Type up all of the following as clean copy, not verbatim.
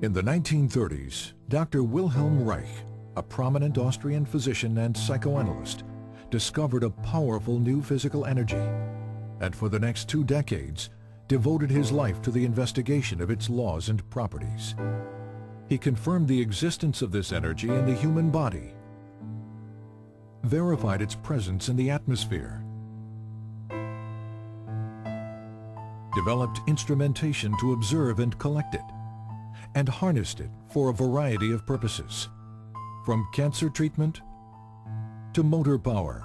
In the 1930s, Dr. Wilhelm Reich, a prominent Austrian physician and psychoanalyst, discovered a powerful new physical energy, and for the next 2 decades, devoted his life to the investigation of its laws and properties. He confirmed the existence of this energy in the human body, verified its presence in the atmosphere, developed instrumentation to observe and collect it, and harnessed it for a variety of purposes, from cancer treatment to motor power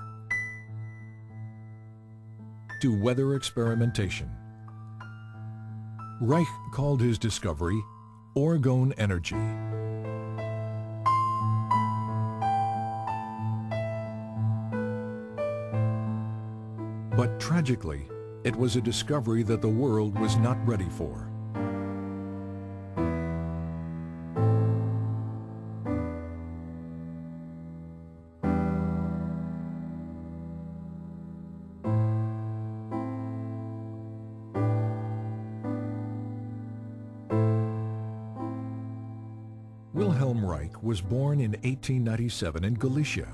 to weather experimentation. Reich called his discovery orgone energy. But tragically, it was a discovery that the world was not ready for. Wilhelm Reich was born in 1897 in Galicia,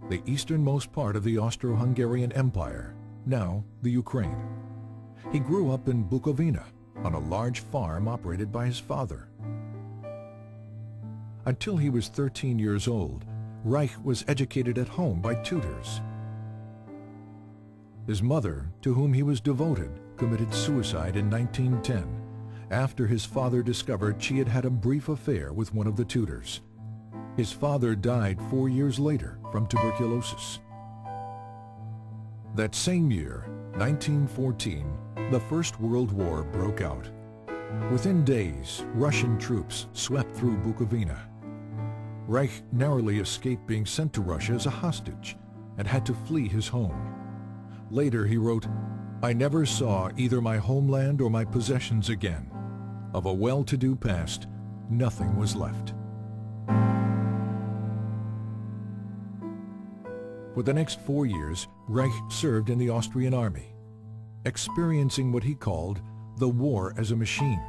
the easternmost part of the Austro-Hungarian Empire, now the Ukraine. He grew up in Bukovina on a large farm operated by his father. Until he was 13 years old, Reich was educated at home by tutors. His mother, to whom he was devoted, committed suicide in 1910 after his father discovered she had had a brief affair with one of the tutors. His father died 4 years later from tuberculosis. That same year, 1914, the First World War broke out. Within days, Russian troops swept through Bukovina. Reich narrowly escaped being sent to Russia as a hostage and had to flee his home. Later he wrote, "I never saw either my homeland or my possessions again. Of a well-to-do past, nothing was left." For the next 4 years, Reich served in the Austrian army, experiencing what he called the war as a machine.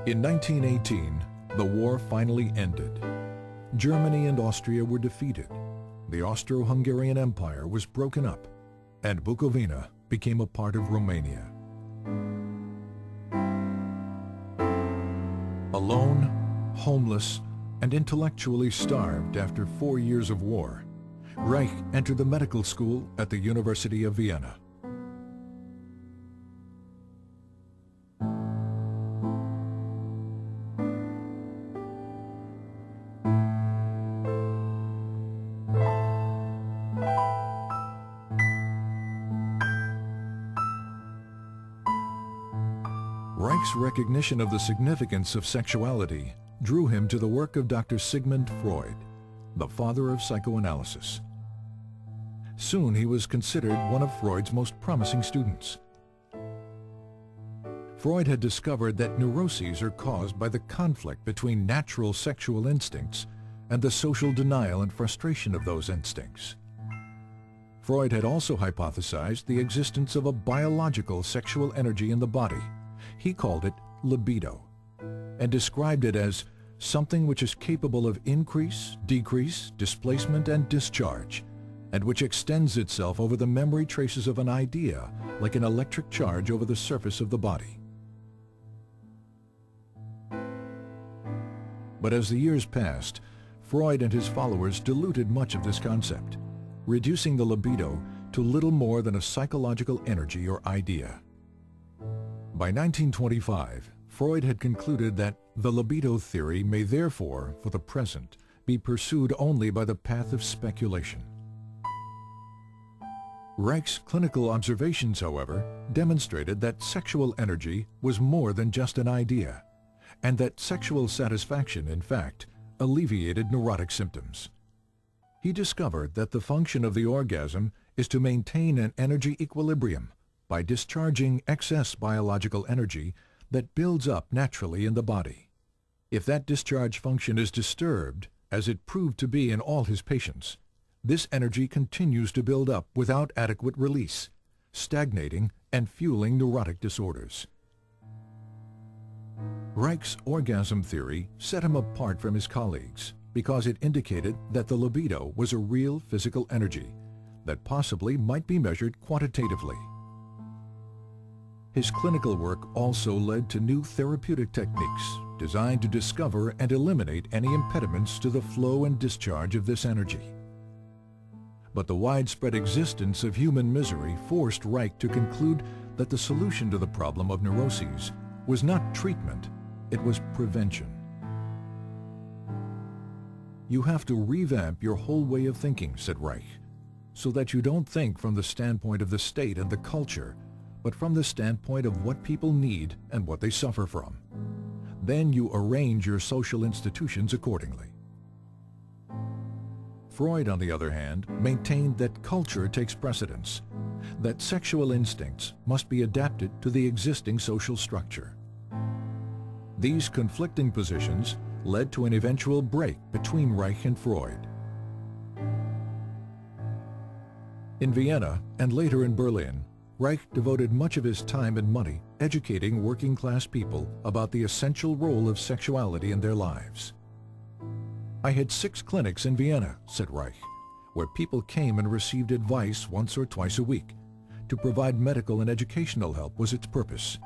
In 1918, the war finally ended. Germany and Austria were defeated. The Austro-Hungarian Empire was broken up, and Bukovina became a part of Romania. Alone, homeless, and intellectually starved after 4 years of war, Reich entered the medical school at the University of Vienna. Reich's recognition of the significance of sexuality drew him to the work of Dr. Sigmund Freud, the father of psychoanalysis. Soon he was considered one of Freud's most promising students. Freud had discovered that neuroses are caused by the conflict between natural sexual instincts and the social denial and frustration of those instincts. Freud had also hypothesized the existence of a biological sexual energy in the body. He called it libido, and described it as something which is capable of increase, decrease, displacement, and discharge, and which extends itself over the memory traces of an idea like an electric charge over the surface of the body. But as the years passed, Freud and his followers diluted much of this concept, reducing the libido to little more than a psychological energy or idea. By 1925, Freud had concluded that the libido theory may therefore, for the present, be pursued only by the path of speculation. Reich's clinical observations, however, demonstrated that sexual energy was more than just an idea, and that sexual satisfaction, in fact, alleviated neurotic symptoms. He discovered that the function of the orgasm is to maintain an energy equilibrium by discharging excess biological energy that builds up naturally in the body. If that discharge function is disturbed, as it proved to be in all his patients, this energy continues to build up without adequate release, stagnating and fueling neurotic disorders. Reich's orgasm theory set him apart from his colleagues because it indicated that the libido was a real physical energy that possibly might be measured quantitatively. His clinical work also led to new therapeutic techniques designed to discover and eliminate any impediments to the flow and discharge of this energy. But the widespread existence of human misery forced Reich to conclude that the solution to the problem of neuroses was not treatment, it was prevention. You have to revamp your whole way of thinking, said Reich, so that you don't think from the standpoint of the state and the culture, but from the standpoint of what people need and what they suffer from. Then you arrange your social institutions accordingly. Freud, on the other hand, maintained that culture takes precedence, that sexual instincts must be adapted to the existing social structure. These conflicting positions led to an eventual break between Reich and Freud. In Vienna and later in Berlin, Reich devoted much of his time and money educating working-class people about the essential role of sexuality in their lives. I had 6 clinics in Vienna, said Reich, where people came and received advice once or twice a week. To provide medical and educational help was its purpose.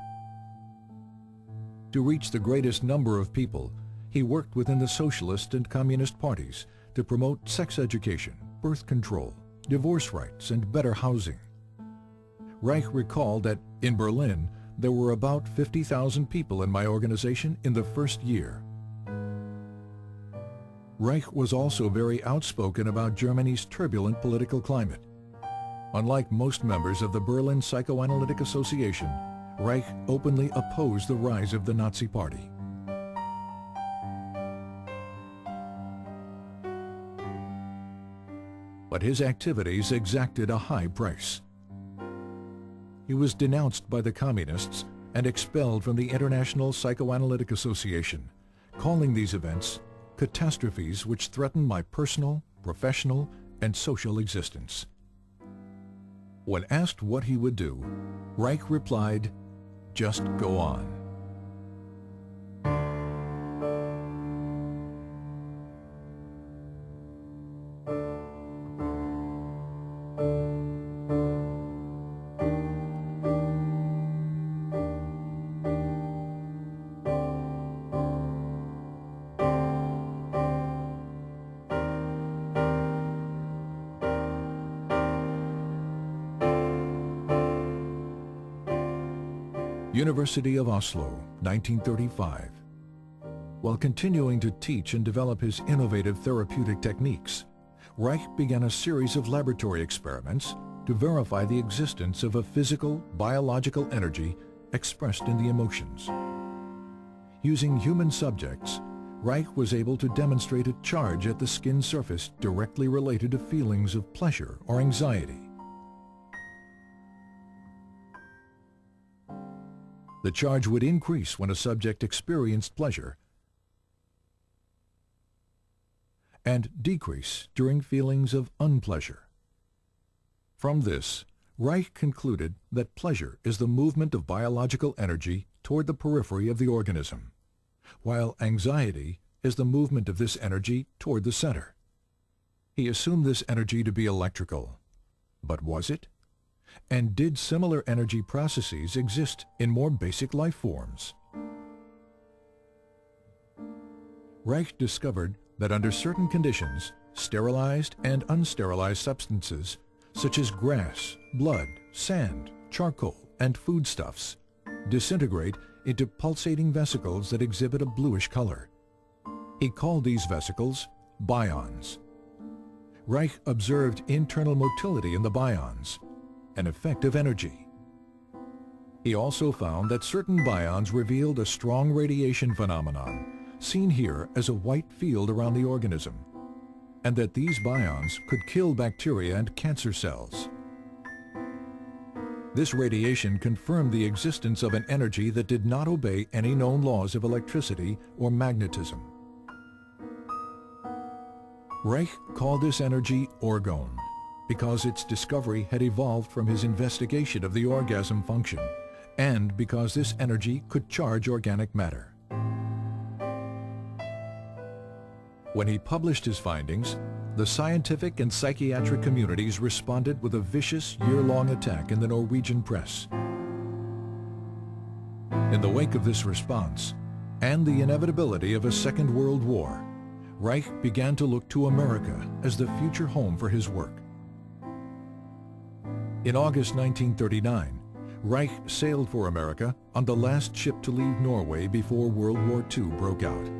To reach the greatest number of people, he worked within the socialist and communist parties to promote sex education, birth control, divorce rights, and better housing. Reich recalled that in Berlin, there were about 50,000 people in my organization in the first year. Reich was also very outspoken about Germany's turbulent political climate. Unlike most members of the Berlin Psychoanalytic Association, Reich openly opposed the rise of the Nazi Party. But his activities exacted a high price. He was denounced by the communists and expelled from the International Psychoanalytic Association, calling these events catastrophes which threaten my personal, professional, and social existence. When asked what he would do, Reich replied, "Just go on." University of Oslo, 1935. While continuing to teach and develop his innovative therapeutic techniques, Reich began a series of laboratory experiments to verify the existence of a physical, biological energy expressed in the emotions. Using human subjects, Reich was able to demonstrate a charge at the skin surface directly related to feelings of pleasure or anxiety. The charge would increase when a subject experienced pleasure and decrease during feelings of unpleasure. From this, Reich concluded that pleasure is the movement of biological energy toward the periphery of the organism, while anxiety is the movement of this energy toward the center. He assumed this energy to be electrical. But was it? And did similar energy processes exist in more basic life forms? Reich discovered that under certain conditions, sterilized and unsterilized substances, such as grass, blood, sand, charcoal, and foodstuffs, disintegrate into pulsating vesicles that exhibit a bluish color. He called these vesicles bions. Reich observed internal motility in the bions, an effect of energy. He also found that certain bions revealed a strong radiation phenomenon, seen here as a white field around the organism, and that these bions could kill bacteria and cancer cells. This radiation confirmed the existence of an energy that did not obey any known laws of electricity or magnetism. Reich called this energy orgone, because its discovery had evolved from his investigation of the orgasm function, and because this energy could charge organic matter. When he published his findings, the scientific and psychiatric communities responded with a vicious year-long attack in the Norwegian press. In the wake of this response, and the inevitability of a Second World War, Reich began to look to America as the future home for his work. In August 1939, Reich sailed for America on the last ship to leave Norway before World War II broke out.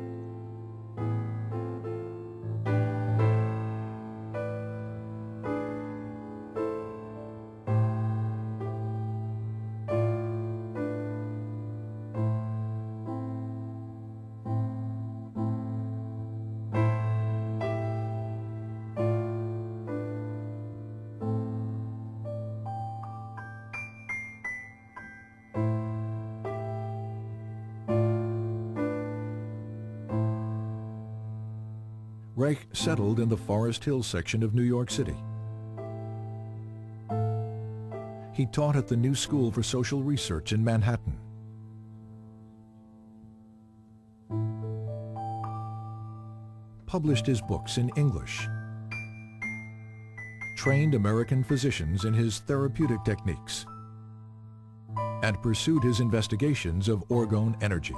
Reich settled in the Forest Hill section of New York City. He taught at the New School for Social Research in Manhattan. Published his books in English. Trained American physicians in his therapeutic techniques. And pursued his investigations of orgone energy.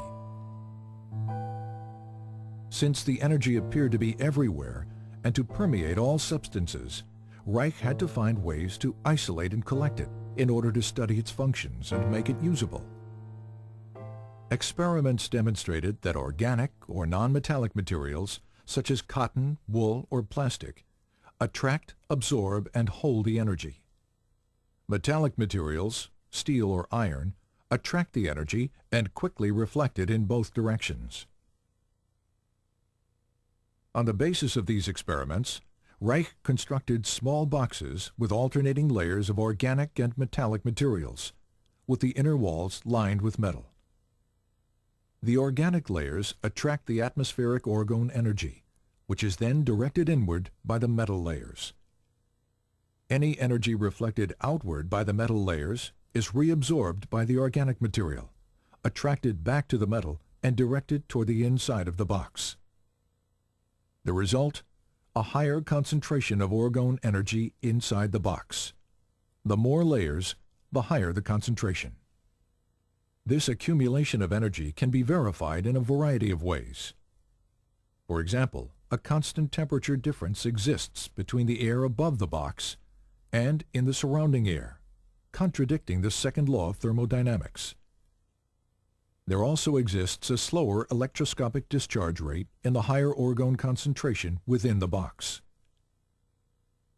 Since the energy appeared to be everywhere and to permeate all substances, Reich had to find ways to isolate and collect it in order to study its functions and make it usable. Experiments demonstrated that organic or non-metallic materials, such as cotton, wool, or plastic, attract, absorb, and hold the energy. Metallic materials, steel or iron, attract the energy and quickly reflect it in both directions. On the basis of these experiments, Reich constructed small boxes with alternating layers of organic and metallic materials, with the inner walls lined with metal. The organic layers attract the atmospheric orgone energy, which is then directed inward by the metal layers. Any energy reflected outward by the metal layers is reabsorbed by the organic material, attracted back to the metal and directed toward the inside of the box. The result? A higher concentration of orgone energy inside the box. The more layers, the higher the concentration. This accumulation of energy can be verified in a variety of ways. For example, a constant temperature difference exists between the air above the box and in the surrounding air, contradicting the second law of thermodynamics. There also exists a slower electroscopic discharge rate in the higher orgone concentration within the box.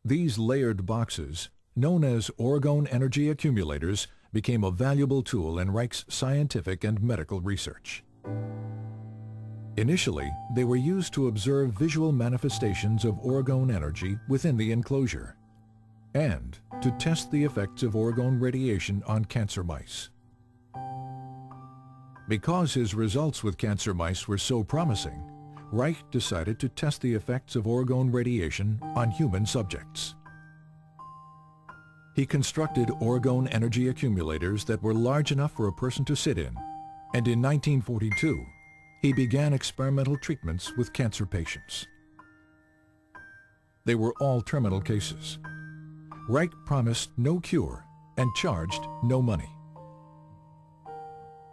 These layered boxes, known as orgone energy accumulators, became a valuable tool in Reich's scientific and medical research. Initially, they were used to observe visual manifestations of orgone energy within the enclosure and to test the effects of orgone radiation on cancer mice. Because his results with cancer mice were so promising, Reich decided to test the effects of orgone radiation on human subjects. He constructed orgone energy accumulators that were large enough for a person to sit in, and in 1942, he began experimental treatments with cancer patients. They were all terminal cases. Reich promised no cure and charged no money.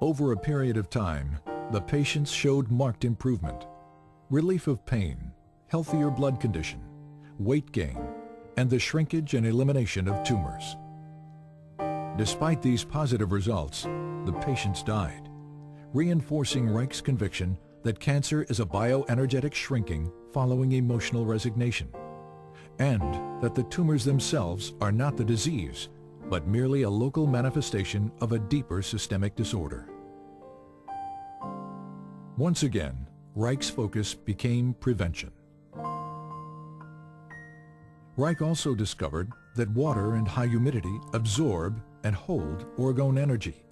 Over a period of time, the patients showed marked improvement, relief of pain, healthier blood condition, weight gain, and the shrinkage and elimination of tumors. Despite these positive results, the patients died, reinforcing Reich's conviction that cancer is a bioenergetic shrinking following emotional resignation, and that the tumors themselves are not the disease, but merely a local manifestation of a deeper systemic disorder. Once again, Reich's focus became prevention. Reich also discovered that water and high humidity absorb and hold orgone energy,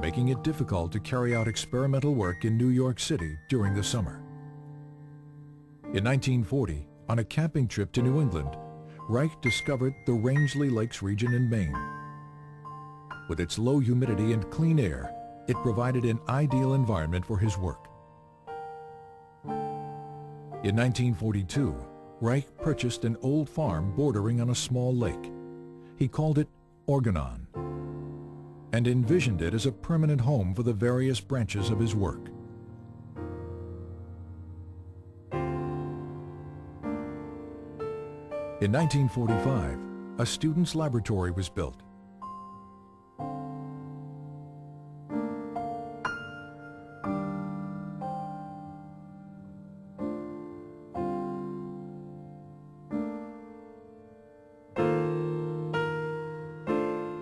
making it difficult to carry out experimental work in New York City during the summer. In 1940, on a camping trip to New England, Reich discovered the Rangeley Lakes region in Maine. With its low humidity and clean air, it provided an ideal environment for his work. In 1942, Reich purchased an old farm bordering on a small lake. He called it Organon and envisioned it as a permanent home for the various branches of his work. In 1945, a student's laboratory was built.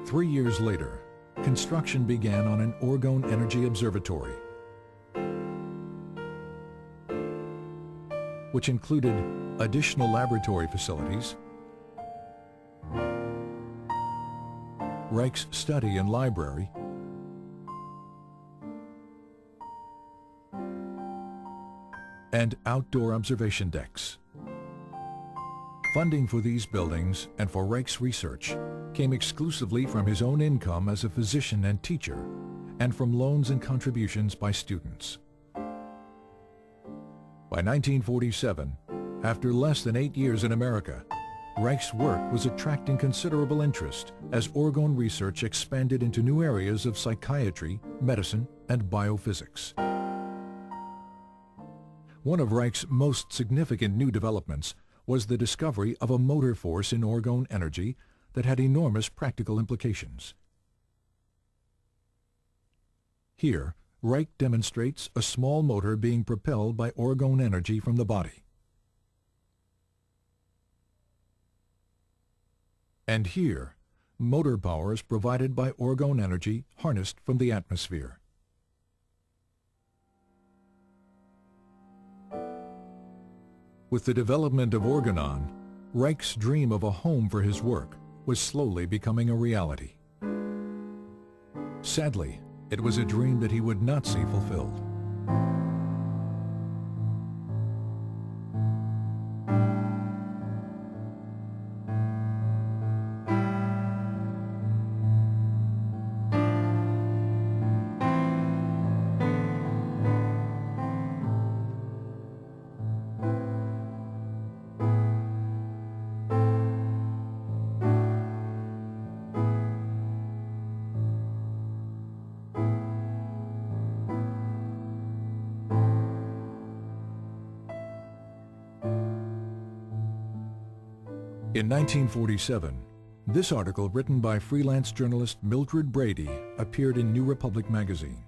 Three years later, construction began on an Orgone Energy Observatory, which included additional laboratory facilities, Reich's study and library, and outdoor observation decks. Funding for these buildings and for Reich's research came exclusively from his own income as a physician and teacher, and from loans and contributions by students. By 1947, after less than 8 years in America, Reich's work was attracting considerable interest as Orgone research expanded into new areas of psychiatry, medicine, and biophysics. One of Reich's most significant new developments was the discovery of a motor force in Orgone energy that had enormous practical implications. Here, Reich demonstrates a small motor being propelled by Orgone energy from the body. And here, motor power is provided by Orgone energy harnessed from the atmosphere. With the development of Organon, Reich's dream of a home for his work was slowly becoming a reality. Sadly, it was a dream that he would not see fulfilled. In 1947, this article written by freelance journalist Mildred Brady appeared in New Republic magazine.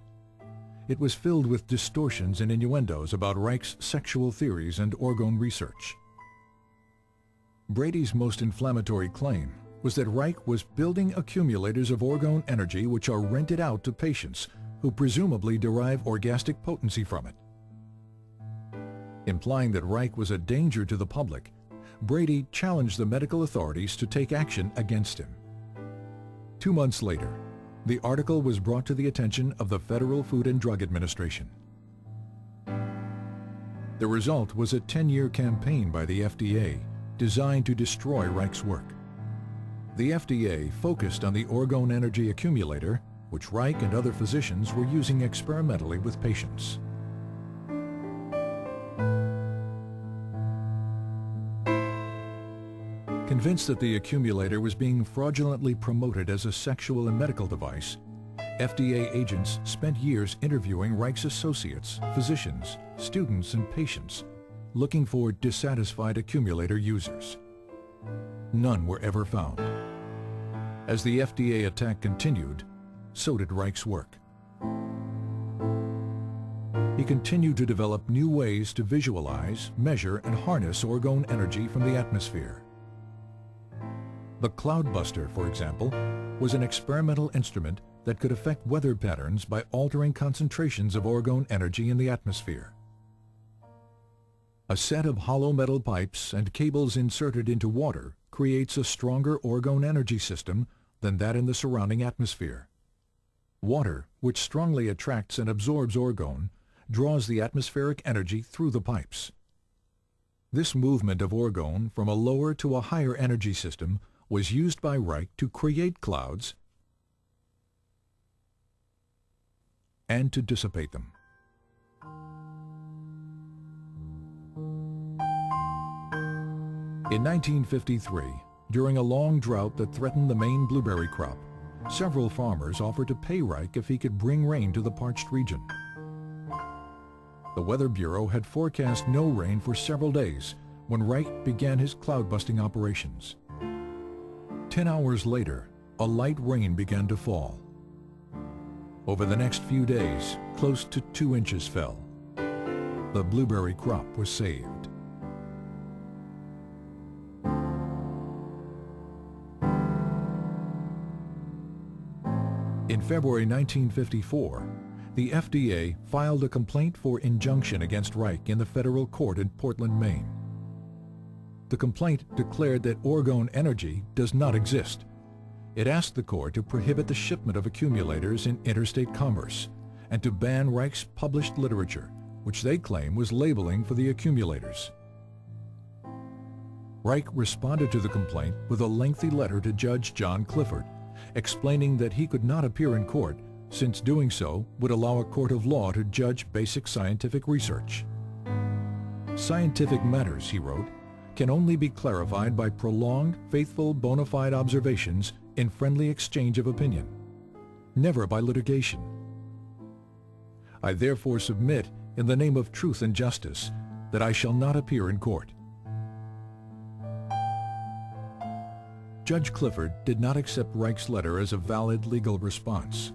It was filled with distortions and innuendos about Reich's sexual theories and Orgone research. Brady's most inflammatory claim was that Reich was building accumulators of Orgone energy which are rented out to patients who presumably derive orgastic potency from it. Implying that Reich was a danger to the public, Brady challenged the medical authorities to take action against him. 2 months later, the article was brought to the attention of the Federal Food and Drug Administration. The result was a 10-year campaign by the FDA designed to destroy Reich's work. The FDA focused on the Orgone energy accumulator, which Reich and other physicians were using experimentally with patients. Convinced that the accumulator was being fraudulently promoted as a sexual and medical device, FDA agents spent years interviewing Reich's associates, physicians, students, and patients, looking for dissatisfied accumulator users. None were ever found. As the FDA attack continued, so did Reich's work. He continued to develop new ways to visualize, measure, and harness Orgone energy from the atmosphere. The Cloudbuster, for example, was an experimental instrument that could affect weather patterns by altering concentrations of Orgone energy in the atmosphere. A set of hollow metal pipes and cables inserted into water creates a stronger Orgone energy system than that in the surrounding atmosphere. Water, which strongly attracts and absorbs Orgone, draws the atmospheric energy through the pipes. This movement of Orgone from a lower to a higher energy system was used by Reich to create clouds and to dissipate them. In 1953, during a long drought that threatened the Maine blueberry crop, several farmers offered to pay Reich if he could bring rain to the parched region. The Weather Bureau had forecast no rain for several days when Reich began his cloud-busting operations. 10 hours later, a light rain began to fall. Over the next few days, close to 2 inches fell. The blueberry crop was saved. In February 1954, the FDA filed a complaint for injunction against Reich in the federal court in Portland, Maine. The complaint declared that Orgone Energy does not exist. It asked the court to prohibit the shipment of accumulators in interstate commerce and to ban Reich's published literature, which they claim was labeling for the accumulators. Reich responded to the complaint with a lengthy letter to Judge John Clifford, explaining that he could not appear in court since doing so would allow a court of law to judge basic scientific research. Scientific matters, he wrote, can only be clarified by prolonged, faithful, bona fide observations in friendly exchange of opinion, never by litigation. I therefore submit, in the name of truth and justice, that I shall not appear in court. Judge Clifford did not accept Reich's letter as a valid legal response,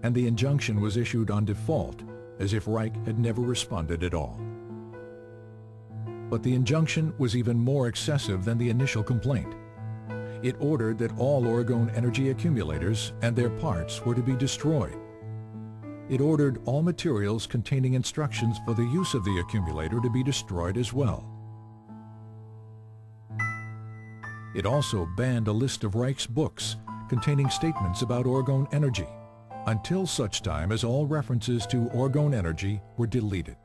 and the injunction was issued on default, as if Reich had never responded at all. But the injunction was even more excessive than the initial complaint. It ordered that all Orgone Energy accumulators and their parts were to be destroyed. It ordered all materials containing instructions for the use of the accumulator to be destroyed as well. It also banned a list of Reich's books containing statements about Orgone Energy, until such time as all references to Orgone Energy were deleted.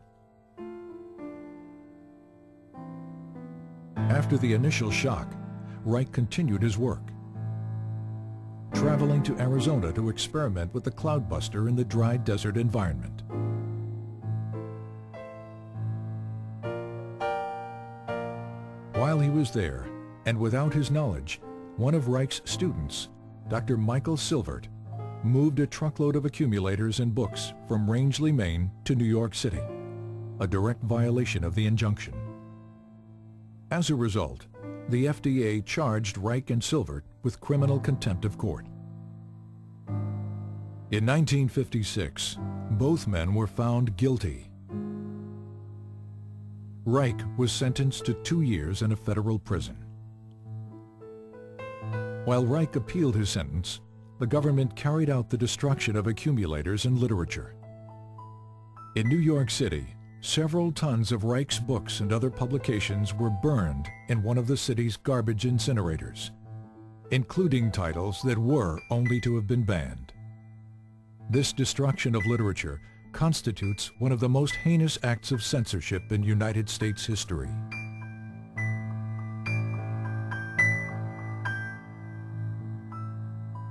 After the initial shock, Reich continued his work, traveling to Arizona to experiment with the cloudbuster in the dry desert environment. While he was there, and without his knowledge, one of Reich's students, Dr. Michael Silvert, moved a truckload of accumulators and books from Rangeley, Maine to New York City, a direct violation of the injunction. As a result, the FDA charged Reich and Silvert with criminal contempt of court. In 1956, both men were found guilty. Reich was sentenced to 2 years in a federal prison. While Reich appealed his sentence, the government carried out the destruction of accumulators and literature. In New York City, several tons of Reich's books and other publications were burned in one of the city's garbage incinerators, including titles that were only to have been banned. This destruction of literature constitutes one of the most heinous acts of censorship in United States history.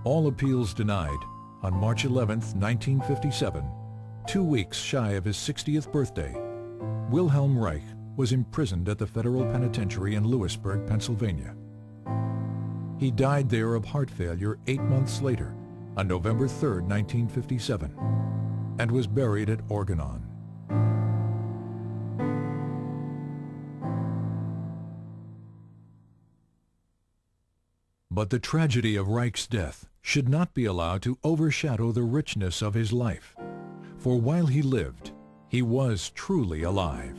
All appeals denied, on March 11, 1957, 2 weeks shy of his 60th birthday, Wilhelm Reich was imprisoned at the federal penitentiary in Lewisburg, Pennsylvania. He died there of heart failure 8 months later, on November 3, 1957, and was buried at Orgonon. But the tragedy of Reich's death should not be allowed to overshadow the richness of his life, for while he lived, he was truly alive.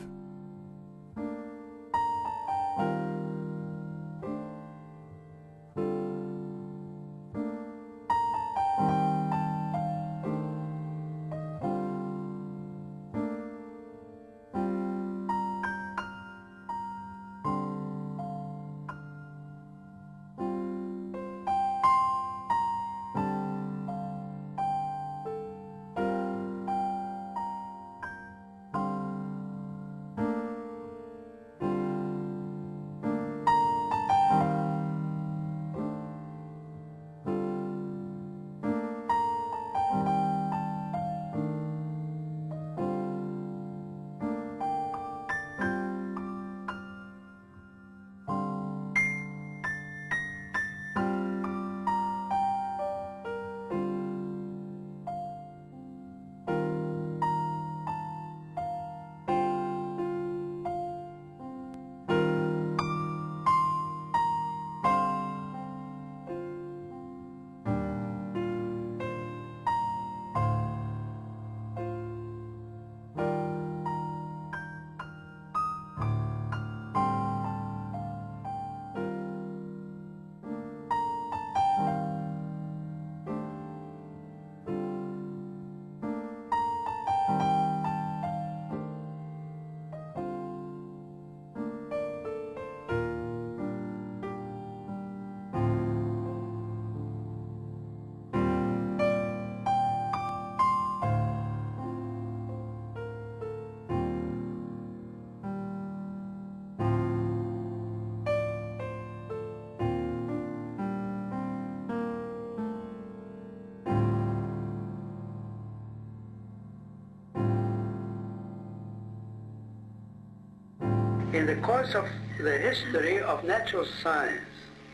In the course of the history of natural science,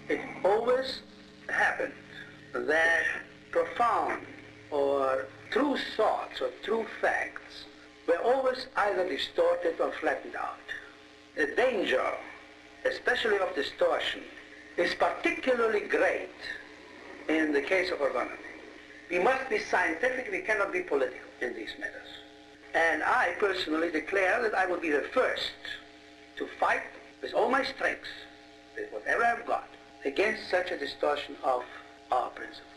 it always happened that profound or true thoughts or true facts were always either distorted or flattened out. The danger, especially of distortion, is particularly great in the case of orgonomy. We must be scientific, we cannot be political in these matters. And I personally declare that I will be the first to fight with all my strengths, with whatever I've got, against such a distortion of our principles.